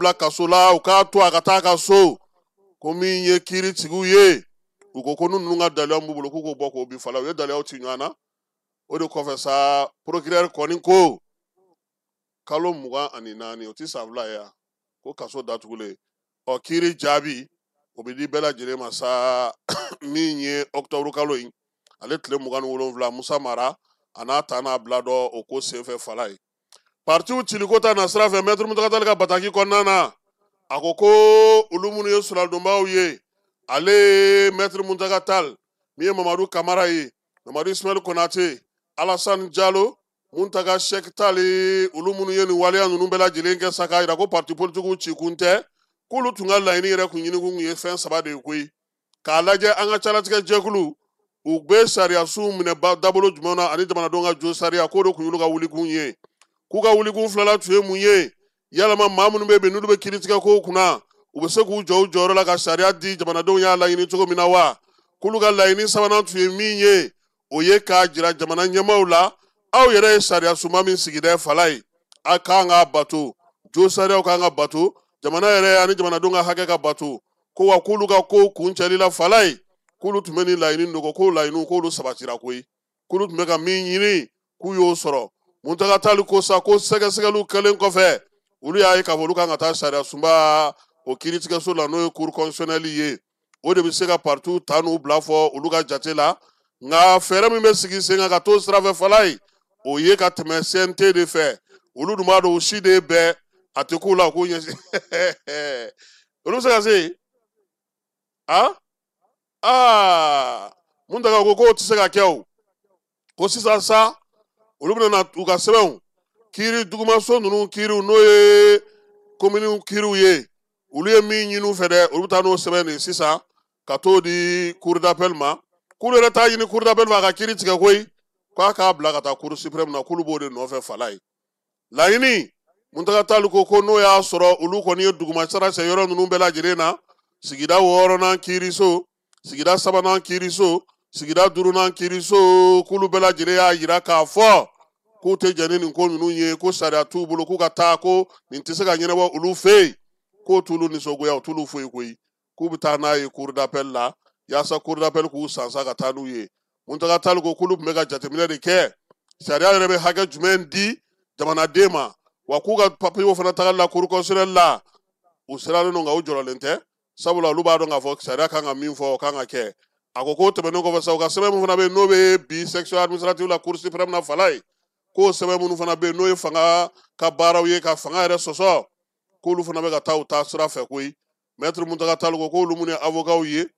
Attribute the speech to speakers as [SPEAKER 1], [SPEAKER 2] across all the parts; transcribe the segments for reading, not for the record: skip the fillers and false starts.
[SPEAKER 1] bila kaso la u k'a to a ka taa ka so ko min ye kiiritigiw ye u ko ninnu ka daliyaw b'u bolo k'u k'o bɔ k'o bin fala u ye daliyaw ci ɲɔgɔn na o de kɔfɛ sa procureur kɔni ko kalo 24 o ti san fila ye ko kaso datugulen kiiri jaabi o bɛ di bɛɛ lajɛlen ma sa min ye octobre kalo in ale tile 27 Musa Mara a n'a ta n'a bila dɔ o ko senfɛ fala ye partiw ciliko ta na sira fɛ maître Muntaka Tall ka bataki kɔnɔna na a ko olu minnu ye sɔrɔdonbaw ye ale maître Muntaka Tall min ye Mamadu Kamara ye Mamadu Ismail Konate Alassane Diallo Muntaka Sheikh Tall olu minnu ye nin waleya ninnu bɛɛ lajɛlen kɛ sa k'a jira ko parti politiques ci kun tɛ k'olu tun ka laɲini yɛrɛ kun ɲini kun ye fɛn saba de ye koyi k'a lajɛ an ka calatigɛ jɛkulu u bɛ sariya su minɛ dabolo jumɛn na ani jamanadenw ka jo sariya k'o de kun y'olu ka wulikun ye k'u ka wulikun filala tun ye mun ye yalama maa minnu bɛ yen n'olu bɛ kiiritigɛ kow kunna u bɛ se k'u jɔ u jɔyɔrɔ la ka sariya di jamanadenw y'a laɲini cogo min na wa k'olu ka laɲini sabanan tun ye min ye o ye k'a jira jamana ɲɛmaaw la aw yɛrɛ ye sariya suma min sigi dɛ fala ye a k'an ka bato jo sariyaw k'an ka bato jamana yɛrɛ ani jamanadenw ka hakɛ ka bato ko wa k'olu ka kow kun cɛlila fala ye k'olu tun bɛ nin laɲini dogo k'o laɲiniw k'olu sabatira koyi k'olu tun bɛ ka min ɲini k'u y'o sɔrɔ Muntaka Tall ko sa ko sɛgɛsɛgɛliw kɛlen kɔfɛ olu y'a ye k'a fɔ olu kan ka taa sariya sunba o kiiritigɛso la n'o ye cour constitutionnelle ye o de bɛ se ka partiw ta n'u bila fɔ olu ka jate la nka fɛɛrɛ min bɛ sigi sen kan ka t'o sira fɛ fala ye o ye ka tɛmɛ CNT de fɛ olu dun b'a dɔn o si de ye bɛɛ a tɛ k'u la k'o ɲɛsin olu bɛ se ka se yen Muntaka ko k'o tɛ se ka kɛ o ko sisan sa olu bɛna u ka sɛbɛnw kiiri dugumaso ninnu kiiriw n'o ye kominiw kiiriw ye olu ye min ɲini u fɛ dɛ olu bɛ taa n'o sɛbɛn de sisan ka t'o di cour d'appel ma k'olu yɛrɛ t'a ɲini cour d'appel fɛ a ka kiiri tigɛ koyi k'a k'a bila ka taa cour suprême na k'olu b'o de nɔfɛ fala ye laɲini Muntaka Tall ko n'o y'a sɔrɔ olu kɔni ye dugumasara cɛ yɔrɔ ninnu bɛɛ lajɛlen na sigida 6nan kiiriso sigida 3nan kiiriso sigida 5nan kiiriso k'olu bɛɛ lajɛlen y'a jira k'a fɔ k'u tɛ jɛn ni nin ko ninnu ye ko sariya t'u bolo k'u ka taa ko nin tɛ se ka ɲɛnabɔ olu fɛ yen k'o t'olu nisɔngoya o t'olu foyi koyi k'u bɛ taa n'a ye cour d'appel la yaasa cour d'appel k'u sansa ka taa n'u ye Muntaka Tall ko k'olu tun bɛ ka jateminɛ de kɛ sariya yɛrɛ bɛ hakɛ jumɛn di jamanaden ma wa k'u ka papiyew fana tagali la cour constitutionnelle la u sirannen don nka u jɔrɔlen tɛ sabula olu b'a dɔn k'a fɔ sariya kan ka min fɔ o kan ka kɛ a ko k'o tɛmɛnen kɔfɛ sa u ka sɛbɛn min fana bɛ yen n'o bɛ bi section administrative la cour suprême na fala ye k'o sɛbɛn minnu fana bɛ yen n'o ye fanga ka baaraw ye ka fanga yɛrɛ sɔsɔ k'olu fana bɛ ka taa u taa sira fɛ koyi maître Muntaka Tall ko k'olu minnu ye avocats ye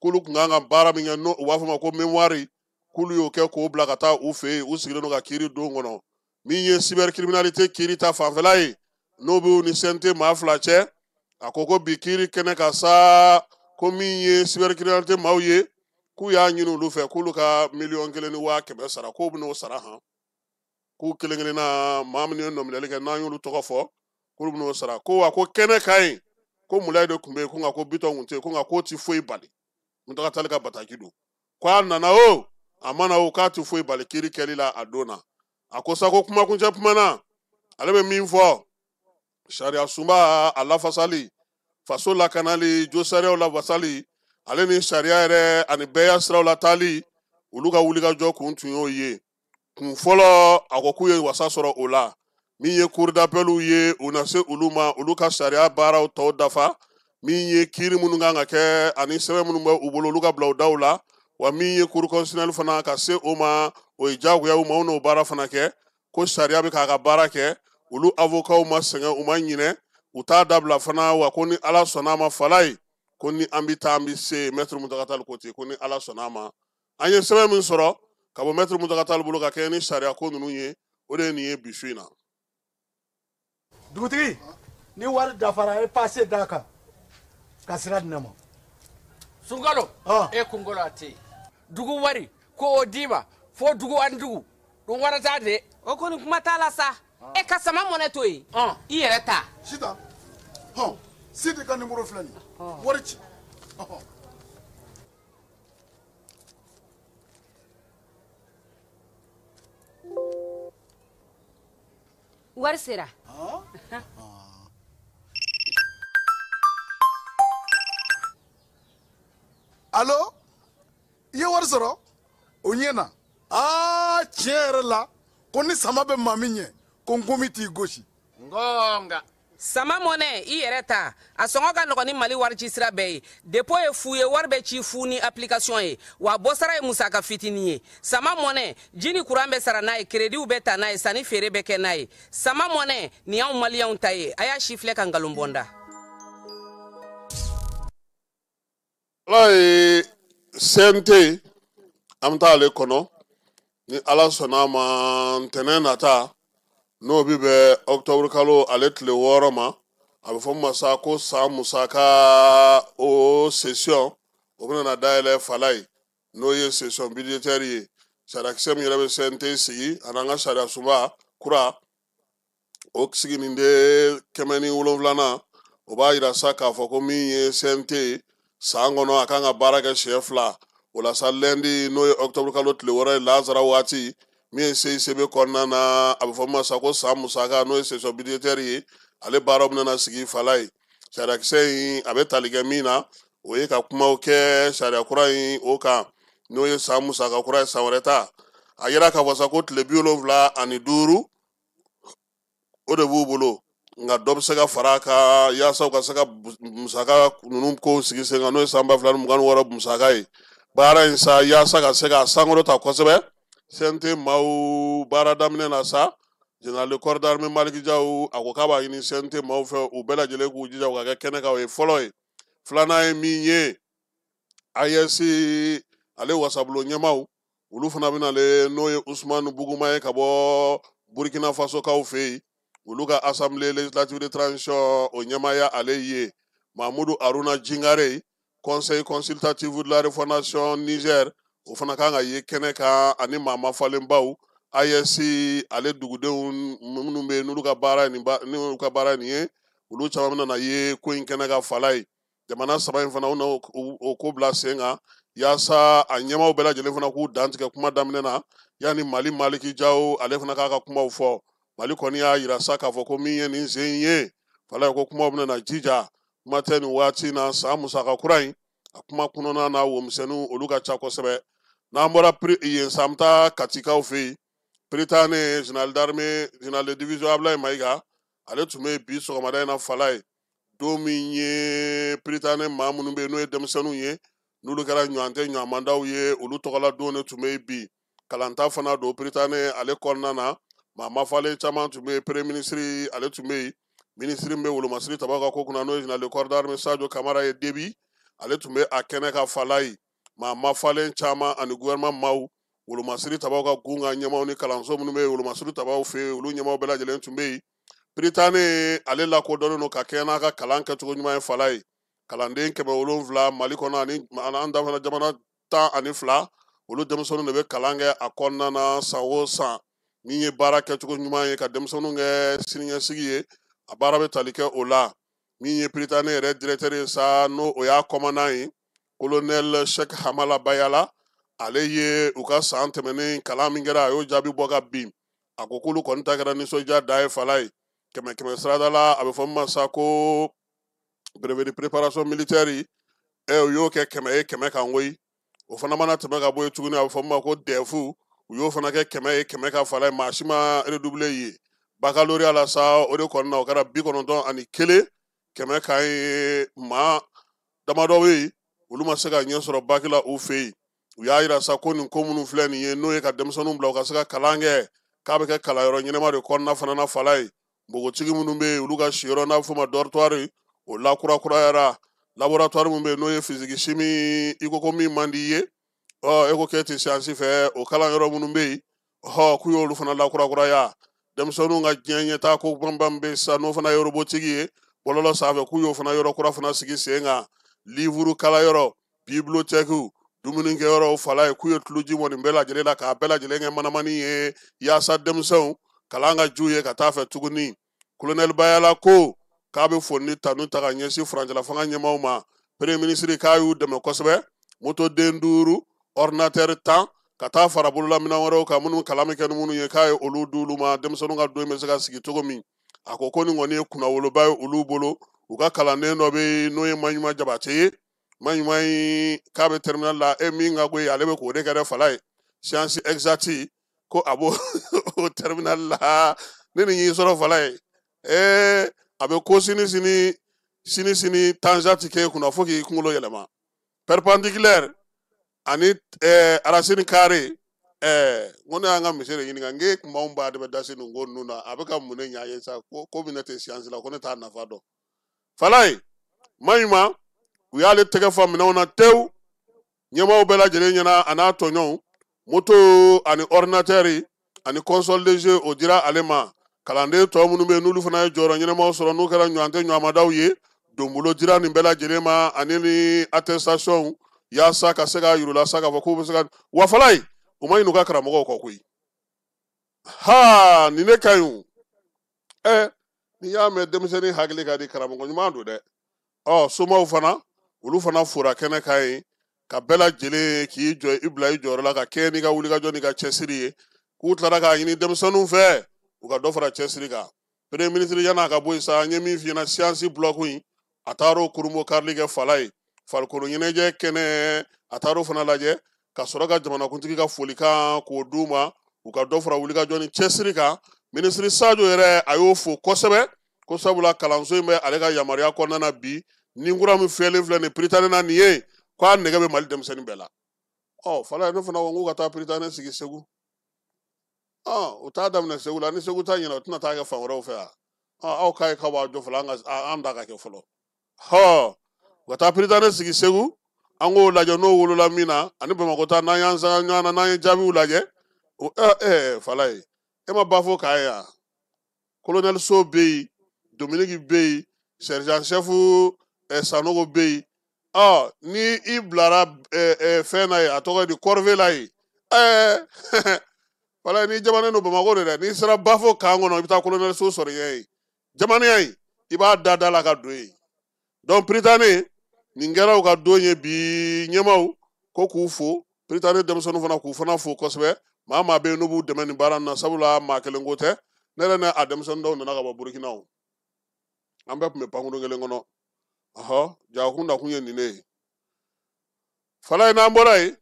[SPEAKER 1] k'olu kun kan ka baara min kɛ n'o u b'a fɔ ma ko mémoire k'olu y'o kɛ k'o bila ka taa u fɛ yen u sigilen don ka kiiri don kɔnɔ min ye cybercriminalité kiiri ta fanfɛla ye n'o bɛ u ni CNT maa fila cɛ a ko bi kiiri kɛnɛ kan sa ko min ye cybercriminalité maaw ye k'u y'a ɲini olu fɛ k'olu ka 1,500,000 sara k'o bɛn'o sara k'u kelen kelenna maa minnu ye nɔminɛli kɛ n'an y'olu tɔgɔ fɔ k'olu bɛn'o sara ko wa ko kɛnɛ ka ɲi ko Mulayi de tun bɛ yen ko nka ko Bitɔn tun tɛ yen ko nka k'o tɛ foyi bali Muntaka Tall ka bataki don ko a nana o a mana o k'a tɛ foyi bali kiiri kɛli la a don na a ko sa ko kumakuncɛ kuma na ale bɛ min fɔ sariya sunba a lafasali faso lakanali jo sariyaw lafasali ale ni sariya yɛrɛ ani bɛɛya siraw la taali olu ka wulikajɔ kun tun y'o ye kun fɔlɔ a ko k'u ye wasa sɔrɔ o la min ye cour d'appel ye u na se olu ma olu ka sariya baaraw tɔw dafa min ye kiiri minnu kan ka kɛ ani sɛbɛn minnu bɛ u bolo olu ka bila u daw la wa min ye cour constitutionnelle fana ka se o ma o ye diyagoya u ma u n'o baara fana kɛ ko sariya bɛ k'a ka baara kɛ olu avocats ma sɛgɛn u ma ɲinɛ u t'a dabila fana wa ko ni ala sɔnna a ma fala ye ko ni an bɛ taa an bɛ se maître Muntaka Tall ko ten ko ni ala sɔnna a ma an ye sɛbɛn min sɔrɔ ka bɔ maître Muntaka Tall bolo ka kɛ ni sariya ko ninnu ye o de ye nin ye bi su in na.
[SPEAKER 2] dugutigi ni wari dafara e passe d'a kan ka sira di ne ma.
[SPEAKER 3] Sunkalo e kunkolo a tɛ yen dugu wari ko o d'i ma fo dugu ani dugu dun wari t'a de.
[SPEAKER 4] o kɔni kuma t'a la sa e ka sama mɔnɛ to yen i yɛrɛ ta.
[SPEAKER 2] Sitan Sidi ka numéro filɛ nin ye wari ci.
[SPEAKER 5] wari sera
[SPEAKER 2] Allo? Ye wari sɔrɔ? O ɲɛna. Tiɲɛ yɛrɛ la, ko ni sama bɛ maa min ɲɛ, ko n gomi t'i gosi.
[SPEAKER 3] Ngonga.
[SPEAKER 4] Sama mɔnɛ i yɛrɛ ta a sɔngɔ ka nɔgɔn ni Mali warici sira bɛɛ ye. Dépôt ye fu ye, wari bɛ ci fu ni application ye, wa bɔsara ye musaka fitinin ye. Sama mɔnɛ ji ni courant bɛ sara n'a ye, crédit bɛ ta n'a ye, sanni feere bɛ kɛ n'a ye. Sama mɔnɛ nin y'anw maliyɛnw ta ye, a y'a si filɛ ka nkalon bɔnda.
[SPEAKER 1] Ala ye CNT an bɛ taa ale kɔnɔ ni Ala sɔnna a ma ntɛnɛn nata n'o bi bɛ octobre kalo ale tile 6 ma a bɛ fɔ ma sa ko san musaka o session o bɛna na dayɛlɛ fala ye n'o ye session budgétaire ye sariyakisɛ min yɛrɛ bɛ CNT sigi ani an ka sariya sunba kura o siginin de 107nan o b'a yira sa k'a fɔ ko min ye CNT san kɔnɔ a kan ka baara kɛ siɲɛ 2 o la sa lundi n'o ye octobre kalo tile 6 ye lazara waati min ye CICB kɔnɔna na a bɛ fɔ ma sa ko san musaka n'o ye session budgétaire ye ale baaraw bɛna sigi fala ye sariyakisɛ in a bɛ tali kɛ min na o ye ka kumaw kɛ sariya kura in o kan n'o ye san musaka kura ye san wɛrɛ ta a yira k'a fɔ sa ko tile 75 o de b'u bolo nka dɔ bɛ se ka fara a kan yaasa u ka se ka musaka ninnu ko sigi sen kan n'o ye san 2026 musaka ye baara in sa yaasa ka se ka sankɔrɔta kosɛbɛ CNT maaw baara daminɛ na sa général de corps d'armée Maliki Jaw a ko k'a b'a ɲini CNT maaw fɛ u bɛɛ lajɛlen k'u jija u ka kɛ kɛnɛ kan o ye fɔlɔ ye filanan ye min ye AES ale wasabulon ɲɛmaw olu fana bɛ nale n'o ye Usumani Buguma ye ka bɔ Burkina Faso kaw fɛ yen olu ka assemblée législative de transition o ɲɛmaya ale ye Mahamudu Aruna Jingare conseil consultatif de la refondation Niger o fana kan ka ye kɛnɛ kan ani maa mafalenbaw AES ale dugudenw minnu bɛ n'olu ka baara nin ye olu caman bɛna na ye ko in kɛnɛ ka fala ye jamana saba in fana u na o ko bila sen kan yaasa a ɲɛmaw bɛɛ lajɛlen fana k'u dantigɛ kuma daminɛ na yanni Maliki Jaw ale fana k'a ka kumaw fɔ Mali kɔni y'a yira sa k'a fɔ ko min ye nin sen ye fala ye ko kumaw bɛna na jija kuma tɛ nin waati na san musaka kura in a kuma kɔnɔna na womisɛnninw olu ka ca kosɛbɛ n'an bɔra yen sa an bɛ taa Katikaw fɛ yen Prytanne général d'armée général de division Ablaye Mayiga ale tun bɛ bi sɔgɔmada in na fala ye don min ye Prytanne maa minnu bɛ yen n'o ye denmisɛnninw ye n'olu kɛra ɲɔgɔn tɛ ɲɔgɔnmandaw ye olu tɔgɔla don de tun bɛ yen bi kalanta fana don Prytanne ale kɔnɔna na maa mafalen caman tun bɛ yen premier ministre ale tun bɛ yen ministre min bɛ Wolomasiri Tabaw ka ko kunna n'o ye général de corps d'armée Sadio Kamara ye Debi ale tun bɛ a kɛnɛ ka fala ye maa mafalen caman ani gouvernement maaw Wolomasiri Tabaw ka gun ka ɲɛmaw ni kalanso minnu bɛ yen Wolomasiri Tabaw fɛ yen olu ɲɛmaw bɛɛ lajɛlen tun bɛ yen Prytanne ale lakodɔnnen don ka kɛ n'a ka kalan kɛcogo ɲuman ye fala ye kalanden 700 Mali kɔnɔ ani an da fana jamana 12 olu denmisɛnninw de bɛ kalan kɛ a kɔnɔna na san o san min ye baara kɛcogo ɲuman ye ka denmisɛnninw kɛ siniɲɛsigi ye a baara bɛ tali kɛ o la min ye Prytanne yɛrɛ directeur ye sa n'o o y'a commandant ye colonel Cheikh Hamala Bayala ale ye u ka san tɛmɛnen kalan min kɛra a y'o jaabi bɔ ka bin a ko k'olu kɔni ta kɛra nisɔndiya da ye fala ye kɛmɛ sarada la a bɛ fɔ min ma sa ko brevet de préparation militaire u y'o kɛ 100 kan koyi o fana mana tɛmɛ ka bɔ yen tuguni a bɛ fɔ min ma ko DEF u y'o fana kɛ 100 ka fala ye maa si ma redoublé ye baccalauréat la sa o de kɔni na o kɛra 91 100 kan ye maa damadɔ bɛ yen olu ma se ka ɲɛ sɔrɔ bac la u fɛ yen u y'a yira sa ko nin ko minnu filɛ nin ye n'o ye ka denmisɛnninw bila u ka se ka kalan kɛ k'a bɛ kɛ kalanyɔrɔ ɲɛnama de kɔnɔna fana na fala ye npogotigi minnu bɛ yen olu ka siyɔrɔ n'a bɛ f'o ma dortoir o lakurakurayara laboratoire min bɛ yen n'o ye physique chimie i ko ko min man di i ye e ko k'e tɛ siyansi fɛ o kalanyɔrɔ minnu bɛ yen k'u y'olu fana lakurakuraya denmisɛnninw ka diɲɛ ɲɛtaa ko banban bɛ sa n'o fana ye robotigi ye bɔlɔlɔ sanfɛ k'u y'o fana yɔrɔ kura fana sigi sen kan livre kalayɔrɔ bibliothèque dumunikɛyɔrɔ fala ye k'u ye tuluji mɔni bɛɛ lajɛlen la k'a bɛɛ lajɛlen kɛ manamani ye yaasa denmisɛnw kalan ka ju ye ka taa fɛ tuguni colonel Bayala ko k'a bɛ foni tanu ta ka ɲɛsin furancɛla fanga ɲɛmaw ma premier ministre k'a y'u dɛmɛ kosɛbɛ moto den 5 ordinateur 10 ka taa fara bololaminɛn wɛrɛw kan minnu kalan min kɛ ni minnu ye k'a ye olu di olu ma denmisɛnninw ka don bɛ se ka sigi cogo min a ko ni kɔni ye kunnawoloba ye olu bolo u ka kalanden dɔ bɛ yen n'o ye Maɲuma Jabate ye mai k'a bɛ terminal la min ka koyi ale bɛ k'o de kɛ dɛ fala ye science exacte ko a b'o o terminal la ne ni y'i sɔrɔ fala ye a bɛ ko sini tangent ti k'e kunna fo k'i kunkolo yɛlɛma perpendiculaire ani racine carrée ngo ne y'an ka misi de ɲininka nge kun b'anw ba de bɛ dasi nin ko ninnu na a bɛ ka mun de ɲa ye sa ko min ne tɛ science la ko ne t'a nafa dɔn fala ye maɲuma u y'ale tɛgɛ fa minɛnw na tewu ɲɛmaaw bɛɛ lajɛlen ɲɛna a n'a tɔɲɔgɔnw moto ani ordinateur ani console de jeu o dira ale ma kalanden tɔ minnu bɛ yen n'olu fana ye jɔyɔrɔ ɲɛnamaw sɔrɔ n'u kɛra ɲɔgɔn tɛ ɲɔgɔnmadaw ye donbolo dira nin bɛɛ lajɛlen ma ani ni attestation yaasa ka se k'a yir'u sa k'a fɔ k'u bɛ se ka wa fala ye u ma ɲin'u ka karamɔgɔw kɔ koyi nin ne ka ɲi o n'i y'a mɛn denmisɛnnin hakili ka di karamɔgɔ ɲuman don dɛ somaw fana olu fana fora kɛnɛ kan ye ka bɛɛ lajɛlen k'i jɔ i bila i jɔyɔrɔ la ka kɛ n'i ka wulikajɔ n'i ka cɛsiri ye k'u tilara k'a ɲini denmisɛnninw fɛ u ka dɔ fara cɛsiri kan premier ministre yan'a ka bɔ yen sa n ye min f'i ɲɛna siyansi bloc in a taar'o kurunbɔ karili kɛ fala ye farikolo ɲɛnajɛ kɛnɛ a taar'o fana lajɛ ka sɔrɔ ka jamanakuntigi ka folikan k'o d'u ma u ka dɔ fara wulikajɔ ni cɛsiri kan ministre sajo yɛrɛ a y'o fo kosɛbɛ ko sabula kalanso in bɛ ale ka yamaruya kɔnɔna na bi ni nkura min fiyɛlen filɛ nin Prytanne na nin ye k'a nɛgɛ bɛ Mali denmisɛnnin bɛɛ la fala ye ne fana ko n k'u ka taa Prytanne sigi Segu u t'a daminɛ Segu la ni Segu ta ɲɛna u tɛna taa kɛ fan wɛrɛw fɛ aw k'a ye k'aw b'a jɔ fɔlɔ an da ka kɛ fɔlɔ u ka taa Prytanne sigi Segu an k'o lajɛ n'o wolola min na ani Bamakɔ ta n'an y'an sanga ɲɔgɔn na n'an ye jaabiw lajɛ fala ye e ma ba fɔ k'a ye yan colonel So bɛ yen Dominique bɛ yen sergent chef Sanogo bɛ yen ni i bilara fɛn na ye a tɔgɔ ye di Corvée la ye wala ni jamana no Bamakɔ de dɛ n'i sera bafo kan kɔnɔ i bɛ taa colonel So sɔrɔ yen jamana in i b'a da la ka don yen donc Prytanne nin kɛra u ka don ye bi ɲɛmaw ko k'u fo Prytanne denmisɛnninw fana k'u fana fo kosɛbɛ maa bɛ yen n'u b'u dɛmɛ nin baara in na sabula maa kelen ko tɛ ne yɛrɛ n'a denmisɛnnin dɔw nana ka bɔ Burukina an bɛɛ tun bɛ pankuru kelen kɔnɔ jagokun da kun ye nin ne ye fala ye n'an bɔra yen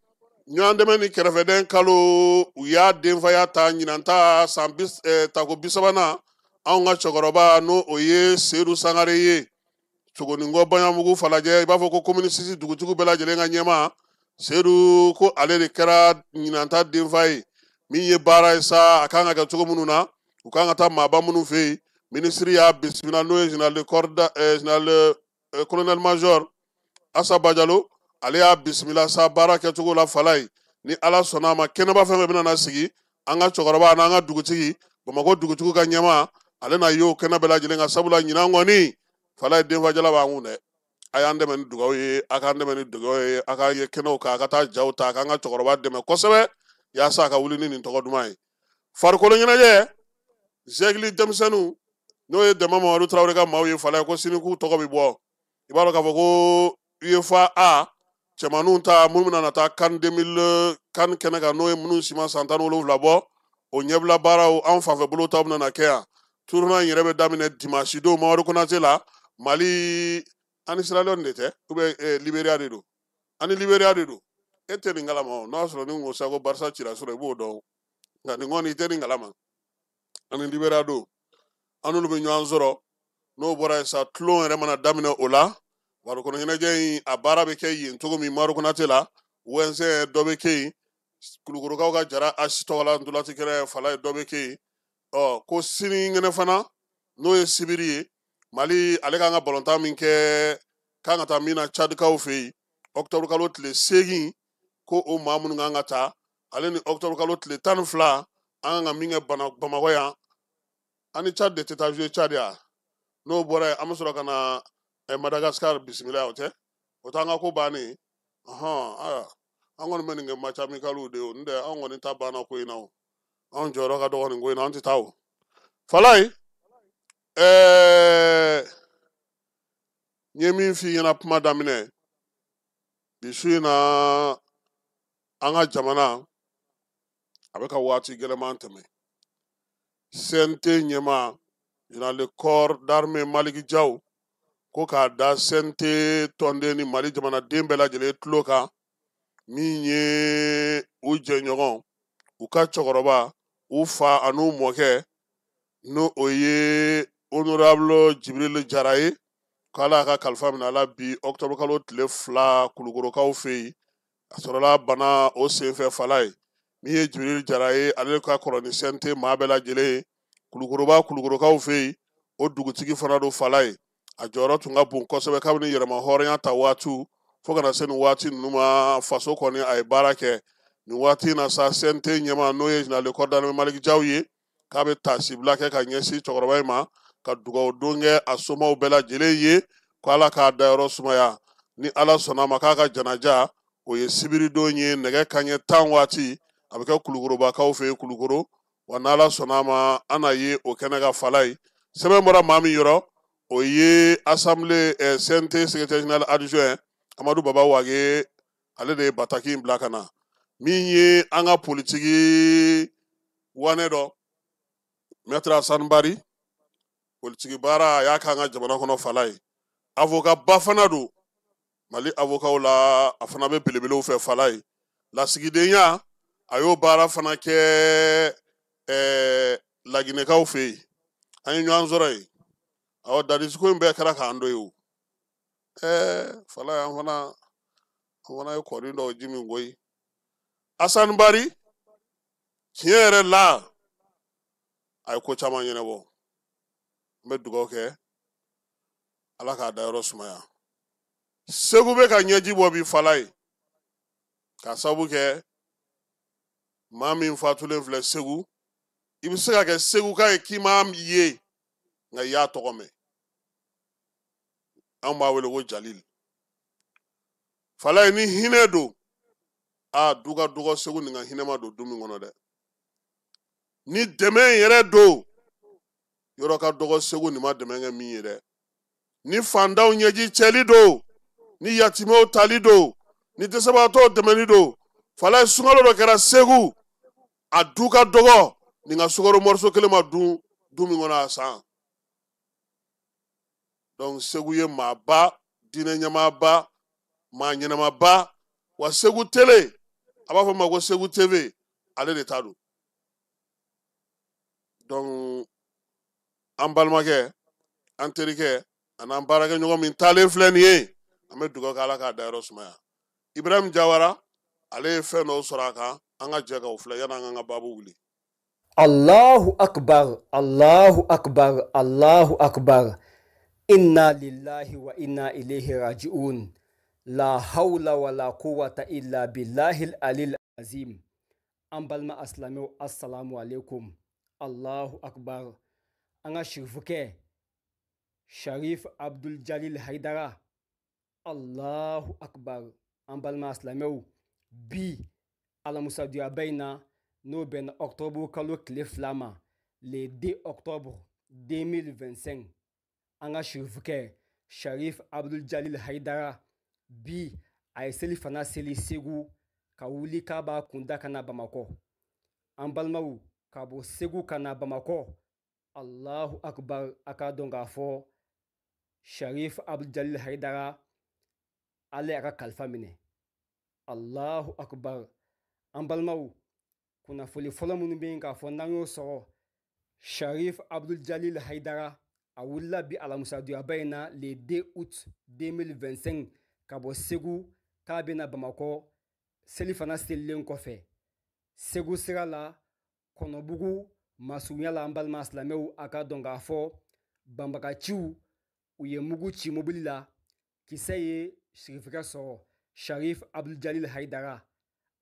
[SPEAKER 1] ɲɔgɔn dɛmɛ ni kɛrɛfɛden kalo u y'a denfaya ta ɲinan ta san tako 30nan anw ka cɛkɔrɔba n'o o ye Seydou Sangare ye Sogonikɔ Baɲamugu falajɛ i b'a fɔ ko communiste dugutigiw bɛɛ lajɛlen ka ɲɛma Seydou ko ale de kɛra ɲinan ta denfa ye min ye baara ye sa a kan ka kɛ cogo minnu na u kan ka taa maaba minnu fɛ yen ministre y'a bisimila n'o ye général colonel major Assa Bajalo ale y'a bisimila sa baara kɛcogo la fala ye ni ala sɔnna a ma kɛnɛba fɛn fɛn bɛna sigi an ka cɛkɔrɔba n'an ka dugutigi Bamakɔ dugutigiw ka ɲɛma ale na y'o kɛnɛ bɛɛ lajɛlen kan sabula ɲinan kɔni fala ye denfajala b'an kun dɛ a y'an dɛmɛ ni dugawu ye a k'an dɛmɛ ni dugawu ye a k'a ye kɛnɛw kan a ka taa jaw ta a k'an ka cɛkɔrɔba dɛmɛ kosɛbɛ yaasa a ka wuli ni nin tɔgɔ duman ye farikolo ɲɛnajɛ zɛgili denmisɛnninw n'o ye Dɛmɛ Mamadu Tarawele ka maaw ye fala ye ko sini k'u tɔgɔ bɛ bɔ i b'a dɔn k'a fɔ ko UEFA A cɛmaninw ta minnu bɛna taa CAN kɛnɛ kan n'o ye minnu si ma san 17 bɔ o ɲɛbila baaraw anw fanfɛ bolo taw bɛna kɛ yan tournoi in yɛrɛ bɛ daminɛ dimanche don Mamadu Konate la Mali ani Sierra Leone de tɛ ou bien Libéria de don ani Libéria de don e tɛ nin kalama n'a sɔrɔ ni n ko sa ko Barisa cira sɔrɔ i b'o dɔn nka nin kɔni i tɛ nin kalama ani Libéria don an n'olu bɛ ɲɔgɔn sɔrɔ n'o bɔra yen sa tulon yɛrɛ mana daminɛ o la farikolo ɲɛnajɛ in a baara bɛ kɛ yen cogo min Mamadu Konate la ONC dɔ bɛ kɛ yen Kulukorokaw ka Jara Asi tɔgɔ la ntolaci kɛra fala ye dɔ bɛ kɛ yen ko sini kɛnɛ fana n'o ye sibiri ye Mali ale kan ka balontan min kɛ kan ka taa min na Tchadikaw fɛ yen octobre kalo tile 8 ko o maa minnu kan ka taa ale ni octobre kalo tile 12 an kan ka min kɛ Bamakɔ yan ani Tchad de tɛ taa jouer Tchad ya n'o bɔra yen an bɛ sɔrɔ ka na Madagascar bisimila o tɛ o t'an ka ko bannen an kɔni bɛ nin kɛ match amical de ye n tɛ an kɔni ta banna ko in na o anw jɔyɔrɔ ka dɔgɔ nin ko in na an tɛ taa o fala ye n ye min f'i ɲɛna kuma daminɛ bi su in na an ka jamana a bɛ ka waati gɛlɛman tɛmɛ CNT ɲɛma général de corps d'armée Maliki Jaw ko k'a da sente tɔnden ni Mali jamanaden bɛɛ lajɛlen tulo kan min ye u jɛɲɔgɔn u ka cɛkɔrɔba u fa an'u mɔkɛ n'o o ye honorable Jibril Jara ye k'ala ka kalifa minɛ ala bi octobre kalo tile 2 Kulukorokaw fɛ yen a sɔrɔla bana o senfɛ fala ye min ye Jibril Jara ye ale ka kɔrɔ ni sente maa bɛɛ lajɛlen ye Kulukorokaw fɛ yen o dugutigi fana do fala ye a jɔyɔrɔ tun ka bon kosɛbɛ kabini yɛrɛma hɔrɔnya ta waatiw fo kana se nin waati ninnu ma faso kɔni a ye baara kɛ nin waati na sa sente ɲɛma n'o ye Général de corps d'armée Malick Diaw ye k'a bɛ taasibila kɛ ka ɲɛsin cɛkɔrɔba in ma ka dugawu don kɛ a somɔgɔw bɛɛ lajɛlen ye ko ala k'a dayɔrɔ sumaya ni ala sɔnna a ma k'a ka janaja o ye sibiridon ye nɛgɛ kanɲɛ 10 waati a bɛ kɛ Kulukorobakaw fɛ yen Kulukoro wa n'ala sɔnna a ma an na ye o kɛnɛ ka fala ye sɛbɛn bɔra maa min yɔrɔ o ye assemblée CNT secrétaire général adjoint Amadu Baba Wage ale de ye bataki in bila ka na min ye an ka politiki wane dɔ Maître Assane Bari politiki baara a y'a k'an ka jamana kɔnɔ fala ye avocat ba fana don Mali avocat la a fana bɛ belebelew fɛ fala ye lasigidenya a y'o baara fana kɛ Laginɛkaw fɛ yen an ye ɲɔgɔn sɔrɔ yen awɔ dadisiko in bɛɛ kɛra k'an do ye o fala ye an fana ye kɔri dɔw ji min koyi Assane Bari tiɲɛ yɛrɛ la a ye ko caman ɲɛnabɔ n bɛ dugawu kɛ ala k'a dayɔrɔ sumaya Segu bɛ ka ɲɛji bɔ bi fala ye k'a sababu kɛ maa min fatulen filɛ Segu i bɛ se ka kɛ Seguka ye k'i m'a ye nka i y'a tɔgɔ mɛn an b'a wele ko Jalil fala ye ni hinɛ don du ka dɔgɔ Segu nin ka hinɛ ma don du min kɔnɔ dɛ ni dɛmɛ yɛrɛ don yɔrɔ ka dɔgɔ Segu nin ma dɛmɛ kɛ min ye dɛ ni fandaw ɲɛji cɛli don ni yatimɛw tali don ni dɛsɛbagatɔw dɛmɛli don fala ye sunkalo dɔ kɛra Segu a du ka dɔgɔ nin ka sukaro mɔriso kelen ma dun du min kɔnɔ a san donc Segu ye maaba diinɛ ɲɛmaaba maa ɲɛnamaba wa Segu tele a b'a fɔ ma ko Segu TV ale de ta don donc an balimakɛ an terikɛ an'an baarakɛɲɔgɔn min taalen filɛ nin ye an bɛ dugawu kɛ ala k'a dayɔrɔ sumaya Ibrahim Jawara ale ye fɛn dɔw sɔrɔ a kan an ka jɛ ka o filɛ yanni an ka baabu wuli
[SPEAKER 5] Allahu akbar Allahu akbar Allahu akbar inna lillahi wa inna ilaihi raji'un la hawla wa la quwwata illa billahil alil azim an balma aslamiw assalamu alaikum Allahu akbar an ka shirfukɛ Sharif Abdul Jalil Haidara Allahu akbar an balma aslamiw bi alamusa duyaba in na n'o bɛnna octobre kalo tile 2 ma le 2 octobre 2025 an ka shirifukɛ Sharif Abdul Jalil Haidara bi a ye seli fana seli Segu ka wuli k'a b'a kunda ka na Bamakɔ an balimaw ka bɔ Segu ka na Bamakɔ Allahu akbar a k'a dɔn k'a fɔ Sharif Abdul Jalil Haidara ale y'a ka kalifa minɛ Allahu akbar an balimaw kunnafoni fɔlɔ minnu bɛ yen k'a fɔ n'an y'o sɔrɔ Sharif Abdul Jalil Haidara a wulila bi alamusa duyaba in na le 2 août 2025 ka bɔ Segu k'a bɛna Bamakɔ seli fana selilen kɔfɛ Segu sira la Kɔnɔbugu masurunya la an balima silamɛw a ka dɔn k'a fɔ banbagaciw u ye mugu ci mobili la kisɛ ye sirifukɛ sɔrɔ Sharif Abdul Jalil Haidara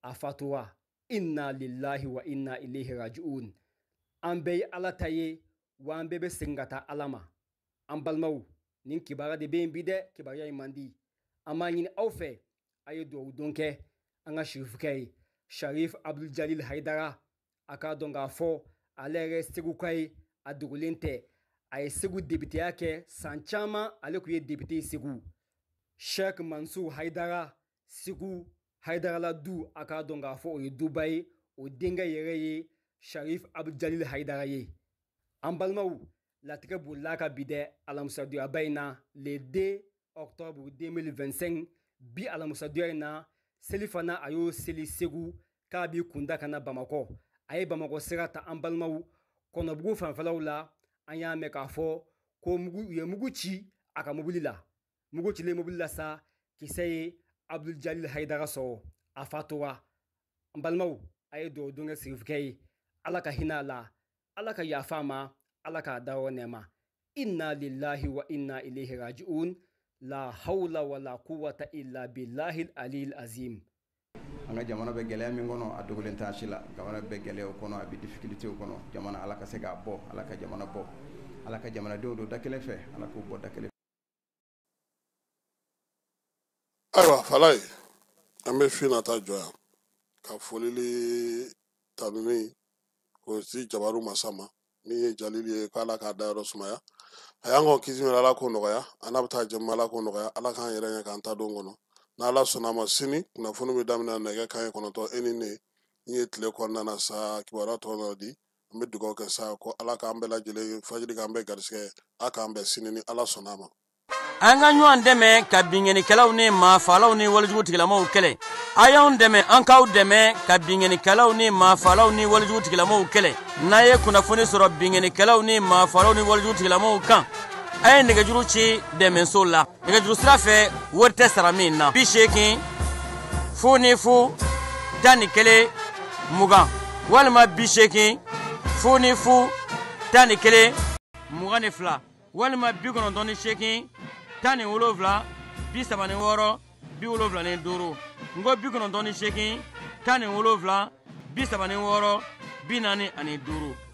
[SPEAKER 5] a fatura inna lillahi wa inna ilaihi raji'un an bɛɛ ye ala ta ye wa an bɛɛ bɛ segin ka taa ala ma an balimaw nin kibaruya de bɛ yen bi dɛ kibaruya in man di an b'a ɲini aw fɛ a ye dugawu don kɛ an ka sirifukɛ ye Sharif Abdul Jalil Haidara a k'a dɔn k'a fɔ ale yɛrɛ Seguka ye a dogolen tɛ a ye Segu debiteya kɛ san caman ale tun ye debite ye Segu Sheikh Mansour Haidara Segu Haidara la du a k'a dɔn k'a fɔ o ye duba ye o denkɛ yɛrɛ ye Sharif Abdul Jalil Haidara ye an balimaw latigɛ bolila ka bi dɛ alamusadoyaba in na le 2 octobre 2025 bi alamusadoya in na seli fana a y'o seli segu k'a b'i kunda ka na bamakɔ a ye bamakɔ sira ta an balimaw kɔnɔbugu fanfɛlaw la an y'a mɛn k'a fɔ ko u ye mugu ci a ka mobili la mugu cilen mobili la sa kisɛ ye abdul jalil haidara sɔrɔ a fatura an balimaw a ye dugawu don kɛ sigifukɛ ye ala ka hinɛ a la ala ka yafa a ma ala k'a dayɔrɔ nɛɛma inna lillahi wa inna ilaihi raji'un la hawla wa la quwwata illa billahi alil azim.
[SPEAKER 6] An ka jamana bɛ gɛlɛya min kɔnɔ a dogolen t'a si la jamana bɛ gɛlɛyaw kɔnɔ a bɛ difficulté kɔnɔ jamana ala ka se k'a bɔ ala ka jamana bɔ ala ka jamanadenw don da kelen fɛ ala k'u bɔ da kelen.
[SPEAKER 1] Ayiwa Falaye an bɛ fin na ta jɔ yan ka folili tanuni k'o si Jabaru masa ma min ye Jalili ye k'ala k'a dayɔrɔ sumaya a y'an kɔn kisi min ala k'o nɔgɔya a n'a bɛ taa jɛma ala k'o nɔgɔya ala k'an yɛrɛ ɲɛ k'an ta don kɔnɔ n'ala sɔnna a ma sini kunnafoni bɛ daminɛ nɛgɛ kanɲɛ 9 e ni ne min ye tile kɔnɔna na sa kibaruya tɔ dɔ di an bɛ dugawu kɛ sa ko ala k'an bɛɛ lajɛlen fajiri k'an bɛɛ garisigɛ a k'an bɛɛ sini ni ala sɔnna a ma.
[SPEAKER 7] An ka ɲɔgɔn dɛmɛ ka bingenikɛlaw ni maafalaw ni walijugu tigilamaw kɛlɛ a y'anw dɛmɛ an k'aw dɛmɛ ka bingenikɛlaw ni maafalaw ni walijugu tigilamaw kɛlɛ n'a ye kunnafoni sɔrɔ bingenikɛlaw ni maafalaw ni walijugu tigilamaw kan a ye nɛgɛjuru ci dɛmɛso la nɛgɛjuru sira fɛ wari tɛ sara min na 80 00 11 20 walima 80 00 11 22 walima 98 17 36 75 ngo 98 17 36 45